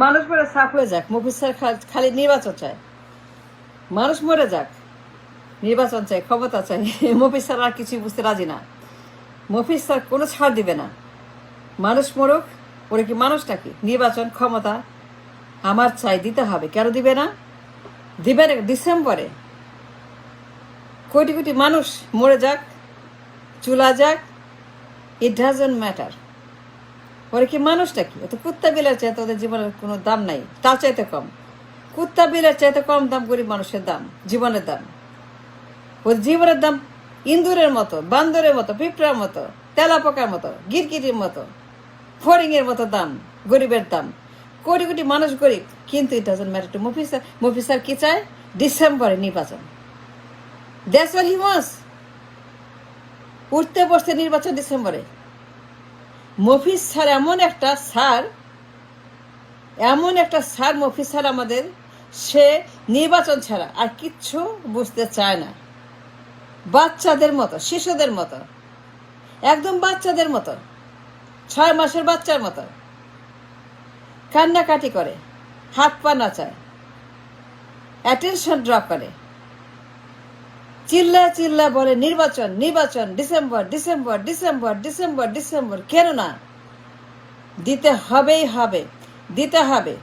মানুষ মরে সাফ হয়ে যাক, মফিজ স্যার খালি নির্বাচন চায়। মানুষ মরে যাক, নির্বাচন চাই, ক্ষমতা চাই। মফিজ স্যার আর কিছুই বুঝতে রাজি না। মফিজ স্যার কোনো ছাড় দিবে না। মানুষ মরুক, ওরা কি মানুষ নাকি? নির্বাচন ক্ষমতা আমার চাই, দিতে হবে। কেন দিবে না? দিবে না। ডিসেম্বরে কোটি কোটি মানুষ মরে যাক, চুলা যাক, ইট ডাজন্ট ম্যাটার। ওরা কি মানুষ নাকি? ও তো কুত্তা বিলের চাইতে ওদের জীবনের কোনো দাম নাই, তার চাইতে কম। কুত্তা বিলের চাইতে কম দাম গরিব মানুষের দাম, জীবনের দাম। ওর জীবনের দাম ইন্দুরের মতো, বান্দরের মতো, পিঁপড়ার মতো, তেলাপোকার মতো, গিরগিটির মতো, ফড়িংয়ের মতো দাম গরিবের দাম। কোটি কোটি মানুষ গরিব, কিন্তু it doesn't matter to Mofiz sir. Mofiz sir কি চায়? ডিসেম্বরে নির্বাচন। That's what he wants. উঠতে বসতে নির্বাচন ডিসেম্বরে। মফিজ স্যার এমন একটা স্যার মফিজ স্যার আমাদের, সে নির্বাচন ছাড়া আর কিচ্ছু বুঝতে চায় না। বাচ্চাদের মতো, শিশুদের মতো, একদম বাচ্চাদের মতো, 6 মাসের বাচ্চার মতো কান্নাকাটি করে, হাত পা নাচায়, অ্যাটেনশন ড্র করে, চিল্লা চিল্লা বলে নির্বাচন নির্বাচন, December December December December December. কেন না? দিতে হবেই হবে, দিতে হবে।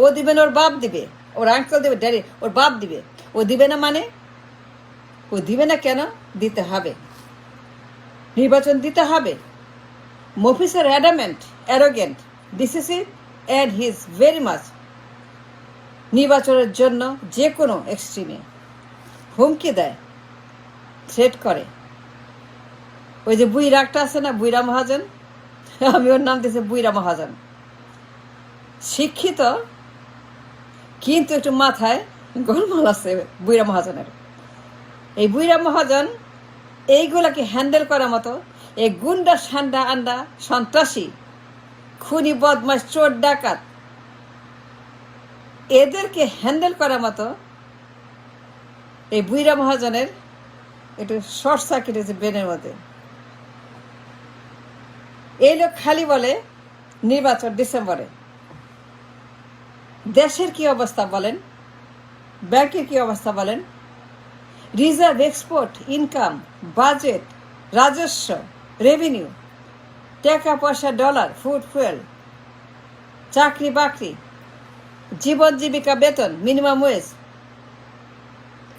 ও দিবে না, ওর বাপ দিবে, ওর আঙ্কেল দিবে, ড্যাডি, ওর বাপ দিবে। ও দিবে না মানে? ও দিবে না কেন? দিতে হবে, নির্বাচন দিতে হবে। Mofiz sir adamant, arrogant, decisive and he is very much. নির্বাচনের জন্য যে কোনো এক্সট্রিমে হুমকি দেয়, থ্রেট করে। ওই যে বুইরাগটা আছে না, বুইরা মহাজন, আমি ওর নাম দিয়েছি বুইরা মহাজন। শিক্ষিত, কিন্তু একটু মাথায় গোলমাল আছে বুইরা মহাজনের। এই বুইরা মহাজন এইগুলাকে হ্যান্ডেল করার মতো, এই গুন্ডা সান্ডা আন্ডা সন্ত্রাসী, খুনি, বদমাশ, চোর, ডাকাত, এদেরকে হ্যান্ডেল করার মতো এই বুইরা মহাজনের একটু শর্ট সার্কিট হয়েছে ব্রেনের মধ্যে। এই লোক খালি বলে নির্বাচন ডিসেম্বরে। দেশের কি অবস্থা বলেন? ব্যাংকের কি অবস্থা বলেন? রিজার্ভ, এক্সপোর্ট, ইনকাম, বাজেট, রাজস্ব, রেভিনিউ, টাকা পয়সা, ডলার, ফুড, ফুয়েল, চাকরি বাকরি, জীবন জীবিকা, বেতন, মিনিমাম ওয়েজ,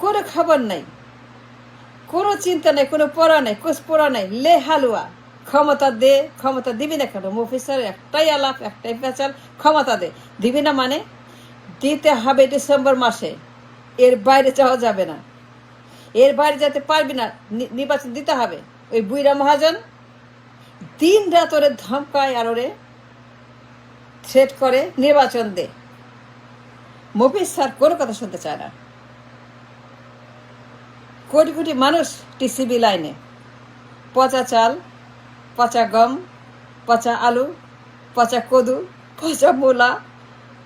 কোনো খবর নাই, কোনো চিন্তা নেই, কোনো পড়া নেই, কোচ পড়া নেই, লে হালুয়া। ক্ষমতা দে, ক্ষমতা দিবি না কেন? মফিজ স্যার একটাই আলাপ, একটাই পেঁচাল, ক্ষমতা দে। দিবি না মানে? দিতে হবে ডিসেম্বর মাসে, এর বাইরে যাওয়া যাবে না। এর বাইরে যেতে পারবি না, নির্বাচন দিতে হবে। ওই বুইরা মহাজন দিন রাত ওরে ধমকায় আর ওরে থ্রেট করে, নির্বাচন দে। মফিজ স্যার কোনো কথা শুনতে চায় না। কোটি কোটি মানুষ টিসিবি লাইনে, পচা চাল, পচা গম, পচা আলু, পচা কদু, পচা মূলা,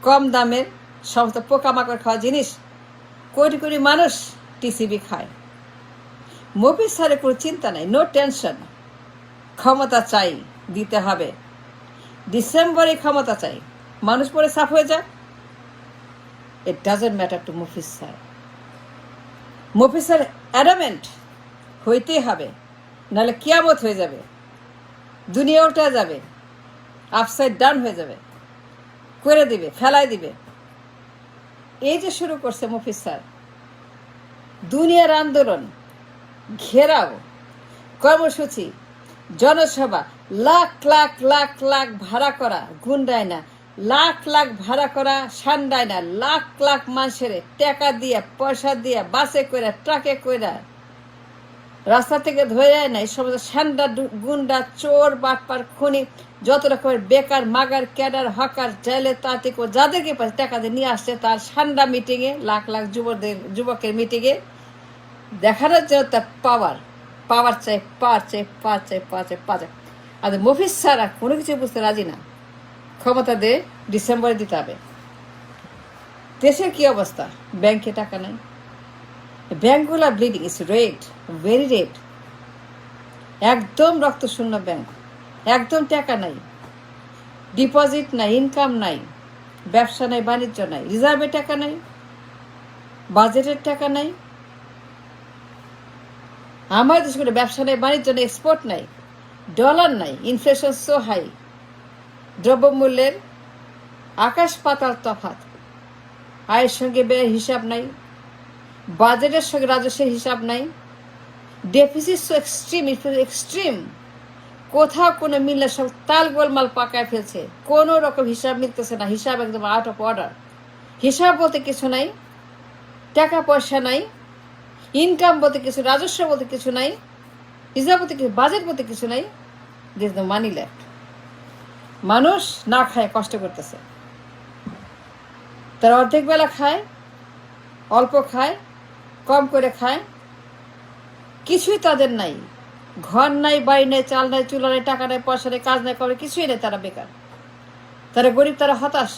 কম দামের সমস্ত পোকামাকড় খাওয়া জিনিস কোটি কোটি মানুষ টিসিবি খায়। মফিজ স্যারের কোনো চিন্তা নাই, নো টেনশন। ক্ষমতা চাই, দিতে হবে। ডিসেম্বরে ক্ষমতা চাই, মানুষ পরে সাফ হয়ে যাক। It doesn't matter to Mofiz sir. Mofiz sir adamant, হইতেই হবে, নাহলে কিয়ামত হয়ে যাবে, দুনিয়া উল্টা যাবে, আপসাইড ডাউন হয়ে যাবে, করে দিবে, ফেলাই দিবে। এই যে শুরু করছে মফিজ স্যার, দুনিয়ার আন্দোলন, ঘেরাও, কর্মসূচি, জনসভা, লাখ লাখ লাখ লাখ ভাড়া করা গুন্ডায় না, লাখ লাখ ভাড়া করা সান্ডায় না, লাখ লাখ মানুষের টাকা দিয়ে, পয়সা দিয়ে, বাসে করে, ট্রাকে করে, রাস্তা থেকে ধরে যায় না। এই সমস্ত সান্ডা, গুন্ডা, চোর, বাটপার, খুনি, যত রকমের বেকার, মাগার, ক্যাডার, হকার, জেলে, তাঁতিক, যাদেরকে পাচ্ছে টাকা দিয়ে নিয়ে আসছে তার সান্ডা মিটিংয়ে, লাখ লাখ যুবকের মিটিংয়ে দেখানোর জন্য তার পাওয়ার চাই, পাওয়ার চাই, পাওয়ার চাই, পাওয়ার চাই, পাওয়ার চাই। আর মফিজ ছাড়া কোনো কিছু বুঝতে রাজি না। ক্ষমতা দে, ডিসেম্বরে দিতে হবে। দেশের কি অবস্থা? ব্যাংকে টাকা নেই, ব্যাংকগুলো bleeding, it's red, very red, একদম রক্তশূন্য ব্যাংক, একদম টাকা নাই, ডিপোজিট নাই, ইনকাম নাই, ব্যবসা নাই, বাণিজ্য নাই, রিজার্ভের টাকা নাই, বাজেটের টাকা নাই। আমার দেশে কোনো ব্যবসা নাই, বাণিজ্য নেই, এক্সপোর্ট নাই, ডলার নাই, ইনফ্লেশন সো হাই, দ্রব্যমূল্যের আকাশ পাতাল তফাৎ, আয়ের সঙ্গে ব্যয়ের হিসাব নাই, বাজেটের সঙ্গে রাজস্বের হিসাব নাই, ডেফিসিট সো এক্সট্রিম, কোথাও কোনো মিললে সব তাল গোলমাল পাকায় ফেলছে, কোনো রকম হিসাব মিলতেছে না, হিসাব একদম আউট অফ অর্ডার। হিসাব বলতে কিছু নাই, টাকা পয়সা নাই, ইনকাম বলতে কিছু, রাজস্ব বলতে কিছু নাই, হিসাব বলতে কিছু, বাজেট বলতে কিছু নাই, দিস দ্য মানি লেফট। মানুষ না খায়, কষ্ট করতেছে, তারা অর্ধেক বেলা খায়, অল্প খায়, কম করে খায়, কিছুই তাদের নাই, ঘর নাই, বাড়ি নাই, চাল নাই, চুলা নাই, টাকা নাই, পয়সা নেই, কাজ নাই, করে কিছুই নেই, তারা বেকার, তারা গরিব, তারা হতাশ,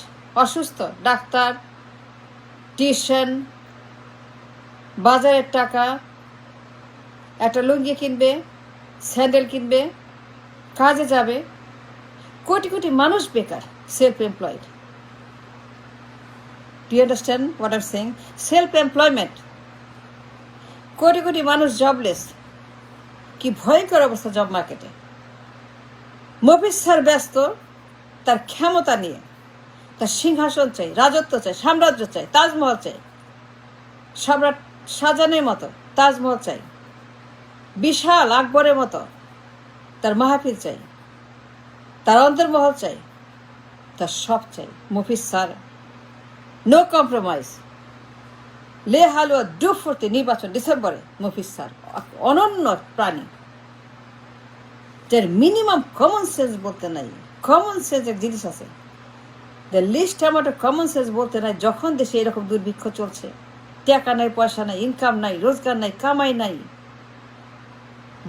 অসুস্থ, ডাক্তার, টিউশন, বাজারের টাকা, একটা লুঙ্গি কিনবে, স্যান্ডেল কিনবে, কাজে যাবে, কোটি কোটি মানুষ বেকার, self employed. Do you understand what I am saying? Self employment, crore crore মানুষ জবলেস। কি ভয়ঙ্কর অবস্থা জব মার্কেটে। মফিজ স্যার ব্যস্ত তার ক্ষমতা নিয়ে, তার সিংহাসন চাই, রাজত্ব চাই, সাম্রাজ্য চাই, তাজমহল চাই, সম্রাট শাহজাহানের মতো তাজমহল চাই, বিশাল আকবরের মতো তার মাহফিল চাই, তার অন্তর্মহল চাই, তার সব চাই। মফিজ স্যার নো কম্প্রোমাইজ, লে হালুয়া ডু ফুর্তি, নির্বাচন ডিসেম্বরে। মফিজ স্যার অনন্য প্রাণী, যার মিনিমাম কমন সেন্স বলতে নাই। কমন সেন্স এক জিনিস আছে, the least amount of common sense বলতে নাই। যখন দেশে এরকম দুর্ভিক্ষ চলছে, টাকা নাই, পয়সা নাই, ইনকাম নাই, রোজগার নাই, কামাই নাই,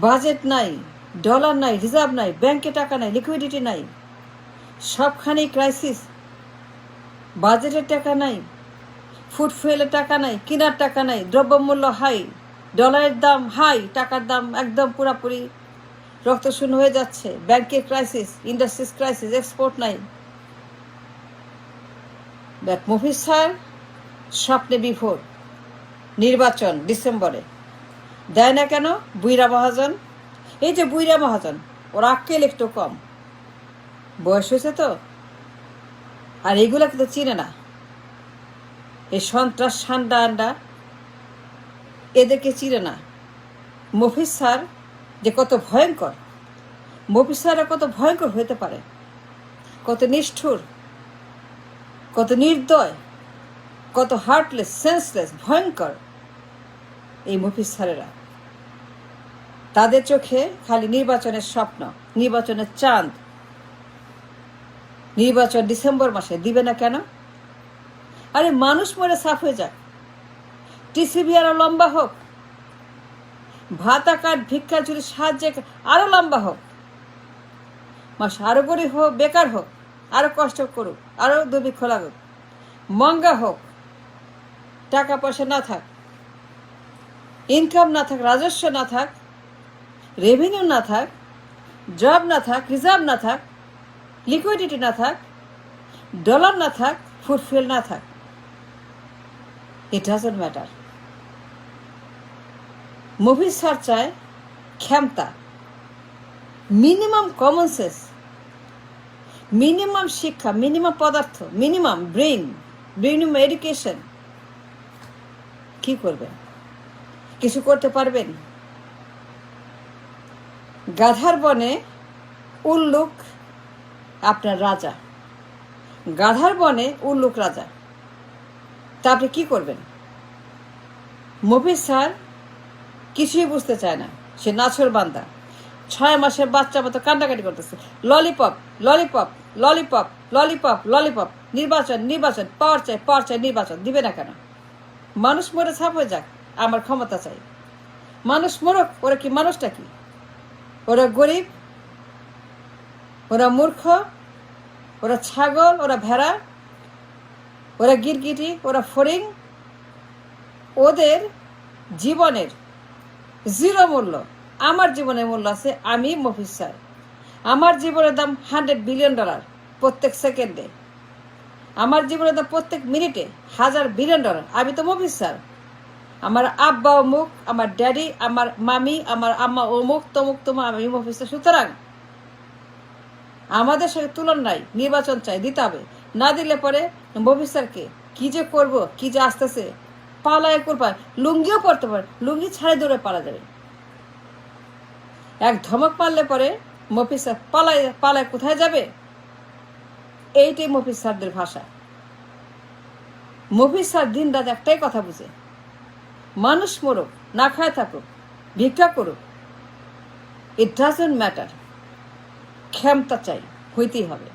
বাজেট নাই, ডলার নাই, রিজার্ভ নাই, ব্যাংকে টাকা নাই, লিকুইডিটি নাই, সবখানেই ক্রাইসিস, বাজেটের টাকা নাই, ফুড ফুয়েলের টাকা নাই, কেনার টাকা নাই, দ্রব্যমূল্য হাই, ডলারের দাম হাই, টাকার দাম একদম পুরাপুরি রক্তশূন্য হয়ে যাচ্ছে, ব্যাংকের ক্রাইসিস, ইন্ডাস্ট্রিজ ক্রাইসিস, এক্সপোর্ট নাই। বাট মফিজ স্যার স্বপ্নে বিভোর, নির্বাচন ডিসেম্বরে। দেয় না কেন? বুইরা মহাজন, এই যে বুইরা মহাজন, ওর আক্কেল একটু কম, বয়স হয়েছে তো, আর এইগুলা কিন্তু চিনে না, এই সন্ত্রাস সান্ডা আন্ডা এদেরকে চিনে না। মফিজ স্যার যে কত ভয়ঙ্কর, মফিজ স্যাররা কত ভয়ঙ্কর হতে পারে, কত নিষ্ঠুর, কত নির্দয়, কত হার্টলেস, সেন্সলেস, ভয়ঙ্কর এই মফিজ স্যারেরা। তাদের চোখে খালি নির্বাচনের স্বপ্ন, নির্বাচনের চাঁদ। নির্বাচন ডিসেম্বর মাসে দিবে না কেন? আরে মানুষ মরে সাফ হয়ে যাক, টিসিবি আরো লম্বা হোক, ভাতা কার্ড, ভিক্ষা ঝুড়ি সাহায্যে আরো লম্বা হোক, মানুষ আরো গরিব হোক, বেকার হোক, আরো কষ্ট করুক, আরো দুর্ভিক্ষ লাগুক, মঙ্গা হোক, টাকা পয়সা না থাক, ইনকাম না থাক, রাজস্ব না থাক, রেভিনিউ না থাক, জব না থাক, রিজার্ভ না থাক, লিকুইডিটি না থাক, ডলার না থাক, ফুড ফুয়েল না থাক, it doesn't matter. Mofiz sir চায় ক্ষমতা, মিনিমাম কমন সেন্স, মিনিমাম শিক্ষা, মিনিমাম পদার্থ, মিনিমাম ব্রেইন, মিনিমাম এডুকেশন। কি করবেন? কিছু করতে পারবেন? গাধার বনে উল্লুক আপনার রাজা, গাধার বনে উল্লুক রাজা। তা আপনি কি করবেন? মফিজ স্যার কিছুই বুঝতে চায় না, সে নাছর বান্দা, 6 মাসের বাচ্চা মতো কান্নাকাটি করতেছে, lollipop lollipop lollipop lollipop lollipop, নির্বাচন নির্বাচন, পাওয়ার চাই পাওয়ার চাই, নির্বাচন দিবে না কেন? মানুষ মরে ছাপ হয়ে যাক, আমার ক্ষমতা চাই। মানুষ মরক, ওরা কি মানুষটা কি? ওরা গরিব, ওরা মূর্খ, ওরা ছাগল, ওরা ভেড়া, ওরা গিরগিটি, ওরা ফড়িং। ওদের জীবনের জিরো মূল্য, আমার জীবনের মূল্য আছে। আমি মফিজ স্যার, আমার জীবনের দাম $100 বিলিয়ন প্রত্যেক সেকেন্ডে। আমার জীবনে তো প্রত্যেক মিনিটে $1,000 বিলিয়ন। আমি তো মফিজ স্যার। আমার আব্বা অমুক, আমার ড্যাডি, আমার মামি, আমার আম্মা অমুক তমুক তমুক, আমি মফিজ স্যার। সুতরাং আমাদের সঙ্গে তুলনা নাই, নির্বাচন চাই, দিতে হবে। না দিলে পরে মফিজ স্যারকে কি যে করব, কি যে আসতেছে, পালায় করবা, লুঙ্গিও পরতে পারে, লুঙ্গি ছাড়ে দৌড়ে পালা যাবে। এক ধমক মারলে পরে মফিজ স্যার পালায় পালায় কোথায় যাবে? এইটাই মফিজ স্যারদের ভাষা। মফিজ স্যার দিন রাত একটাই কথা বুঝে, মানুষ মরুক, না খায় থাকুক, ভিক্ষা করুক, ইট ডাজন্ট ম্যাটার, ক্ষমতা চাই, হইতেই হবে।